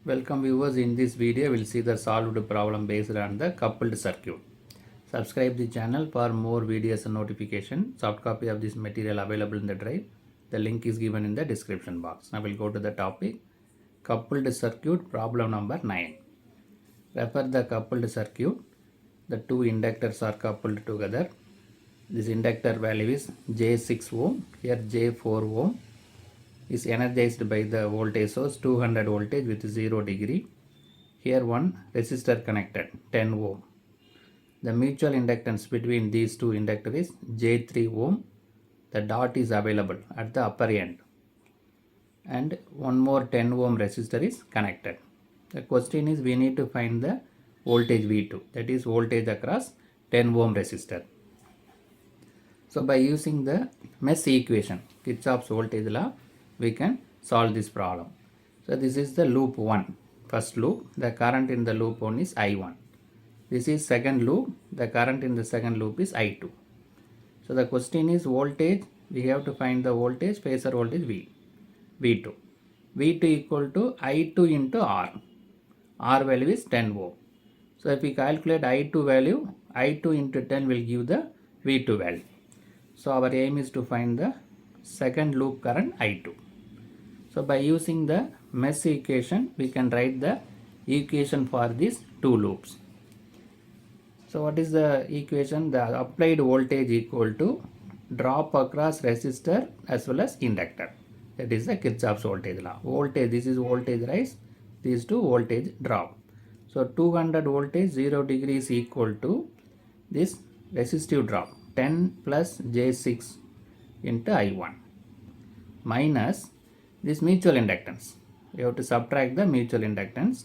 Welcome viewers, in this video we'll see the solved problem based on the coupled circuit. Subscribe the channel for more videos and notification. Soft copy of this material available in the drive. The link is given in the description box. Now we'll go to the topic coupled circuit problem number 9. Refer the coupled circuit. The two inductors are coupled together. This inductor value is J6 ohm, here J4 ohm. Is energized by the voltage source 200 voltage with 0 degree. Here one resistor connected 10 ohm. The mutual inductance between these two inductors is J3 ohm. The dot is available at the upper end. And one more 10 ohm resistor is connected. The question is we need to find the voltage V2, that is voltage across 10 ohm resistor. So by using the mesh equation, Kirchhoff's voltage law, we can solve this problem. So this is the loop 1, first loop. The current in the loop 1 is I1. This is second loop. The current in the second loop is I2. So the question is voltage. We have to find the voltage, phasor voltage V2. V2 equal to I2 into R. R value is 10 ohm. So if we calculate I2 value, I2 into 10 will give the V2 value. So our aim is to find the second loop current I2. So by using the mesh equation, we can write the equation for these two loops. So what is the equation? The applied voltage equal to drop across resistor as well as inductor. That is the Kirchhoff's voltage law. Voltage, this is voltage rise, these two voltage drop. So 200 voltage 0 degree is equal to this resistive drop 10 plus J6 into I1 minus this mutual inductance. We have to subtract the mutual inductance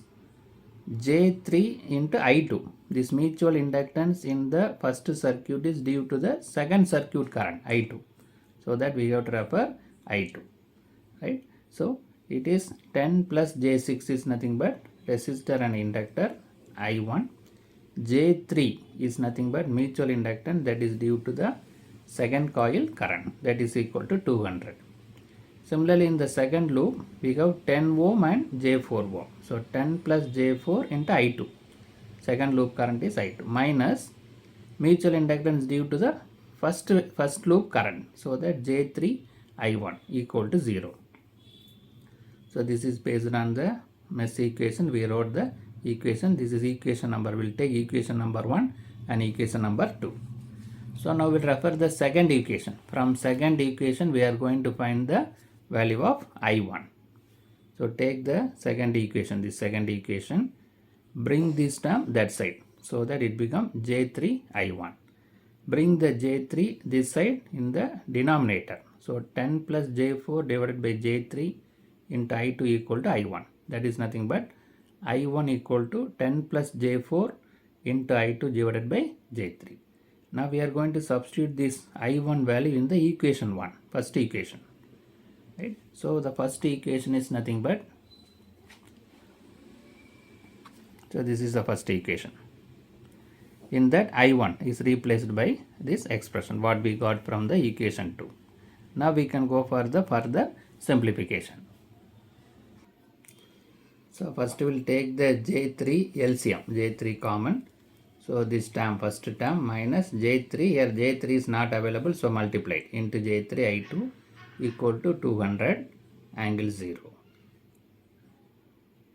J3 into I2. This mutual inductance in the first circuit is due to the second circuit current I2. So that we have to refer I2. Right. So it is 10 plus J6 is nothing but resistor and inductor I1. J3 is nothing but mutual inductance that is due to the second coil current, that is equal to 200. Similarly, in the second loop, we have 10 ohm and J4 ohm. So 10 plus J4 into I2. Second loop current is I2 minus mutual inductance due to the first loop current. So that J3 I1 equal to 0. So this is based on the mesh equation. We wrote the equation. This is equation number. We'll take equation number 1 and equation number 2. So now we'll refer the second equation. From second equation, we are going to find the value of I1. So take the second equation, this second equation, bring this term that side so that it becomes J3 I1. Bring the J3 this side in the denominator. So 10 plus J4 divided by J3 into I2 equal to I1. That is nothing but I1 equal to 10 plus J4 into I2 divided by J3. Now we are going to substitute this I1 value in the equation 1, first equation. Right? So the first equation is nothing but, so this is the first equation. In that I1 is replaced by this expression what we got from the equation 2. Now we can go for the further simplification. So first we will take the J3 LCM, J3 common. So this term, first term minus J3, here J3 is not available, so multiply into J3 I2 equal to 200 angle 0.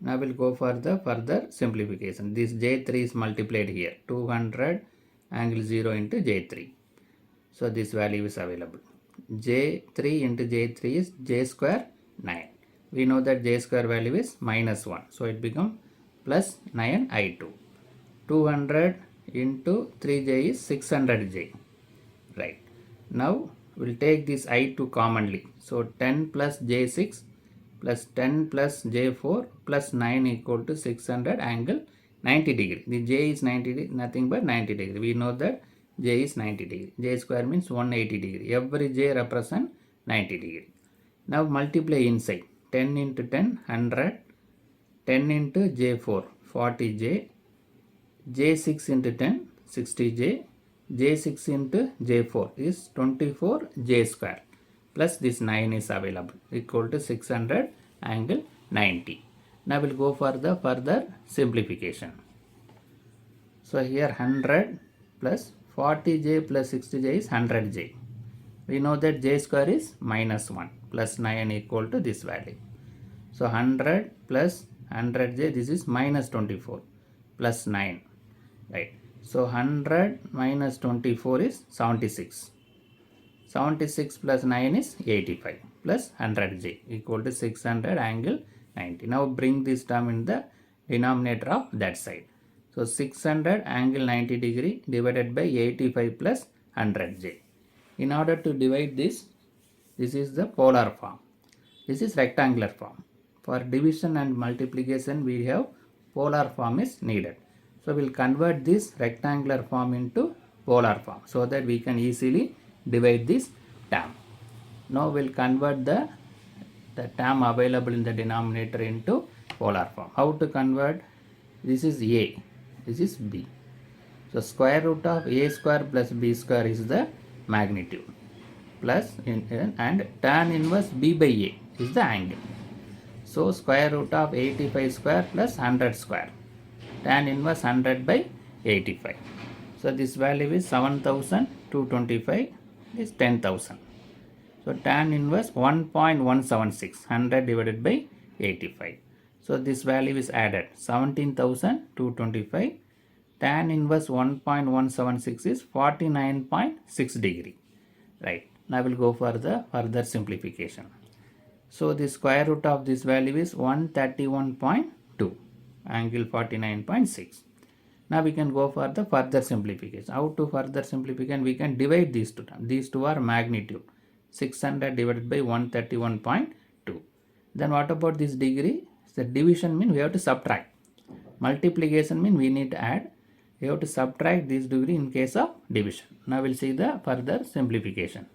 Now we'll go for the further simplification. This J3 is multiplied here, 200 angle 0 into J3. So this value is available. J3 into J3 is J square 9. We know that J square value is minus 1. So it becomes plus 9 I2. 200 into 3J is 600J. Right. Now we'll take this I2 commonly. So 10 plus J6 plus 10 plus J4 plus 9 equal to 600 angle 90 degree. The J is 90 degree, nothing but 90 degree. We know that J is 90 degree. J square means 180 degree. Every J represents 90 degree. Now multiply inside. 10 into 10, 100. 10 into J4, 40J. J6 into 10, 60J. J6 into J4 is 24J square. Plus this 9 is available equal to 600 angle 90. Now we'll go for the further simplification. So here 100 plus 40j plus 60j is 100j. We know that j square is minus 1 plus 9 equal to this value. So 100 plus 100j, this is minus 24 plus 9, right? So 100 minus 24 is 76. 76 plus 9 is 85 plus 100j equal to 600 angle 90. Now bring this term in the denominator of that side. So 600 angle 90 degree divided by 85 plus 100j. In order to divide this is the polar form. This is rectangular form. For division and multiplication we have polar form is needed. So we'll convert this rectangular form into polar form so that we can easily divide this term. Now we'll convert the term available in the denominator into polar form. How to convert? This is a, this is b. So square root of a square plus b square is the magnitude, plus and tan inverse b by a is the angle. So square root of 85 square plus 100 square, tan inverse 100 by 85. So this value is 7225, is 10,000. So tan inverse 1.176, 100 divided by 85. So this value is added, 17,225. Tan inverse 1.176 is 49.6 degree. Right. Now we'll go for the further simplification. So the square root of this value is 131.2, angle 49.6. Now we can go for the further simplification. How to further simplification? We can divide these two terms. These two are magnitude. 600 divided by 131.2. Then what about this degree? The division means we have to subtract. Multiplication means we need to add. We have to subtract this degree in case of division. Now we'll see the further simplification.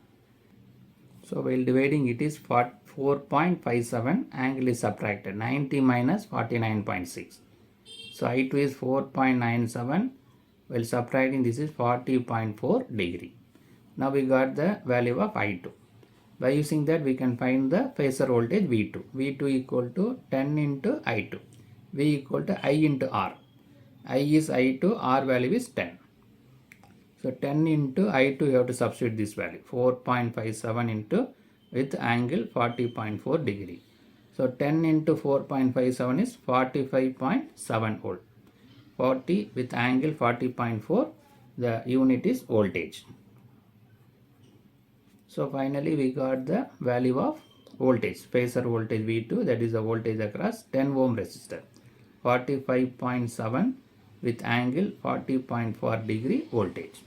So while dividing it is 4.57, angle is subtracted, 90 minus 49.6. So I2 is 4.97, while subtracting this is 40.4 degree. Now we got the value of I2. By using that we can find the phasor voltage V2. V2 equal to 10 into I2. V equal to I into R. I is I2, R value is 10. So 10 into I2 you have to substitute this value, 4.57 into with angle 40.4 degree. So 10 into 4.57 is 45.7 volt. 40 with angle 40.4, the unit is voltage. So finally we got the value of voltage, phasor voltage V2, that is the voltage across 10 ohm resistor, 45.7 with angle 40.4 degree voltage.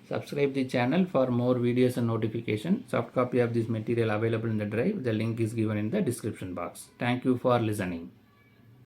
Subscribe the channel for more videos and notification. Soft copy of this material available in the drive. The link is given in the description box. Thank you for listening.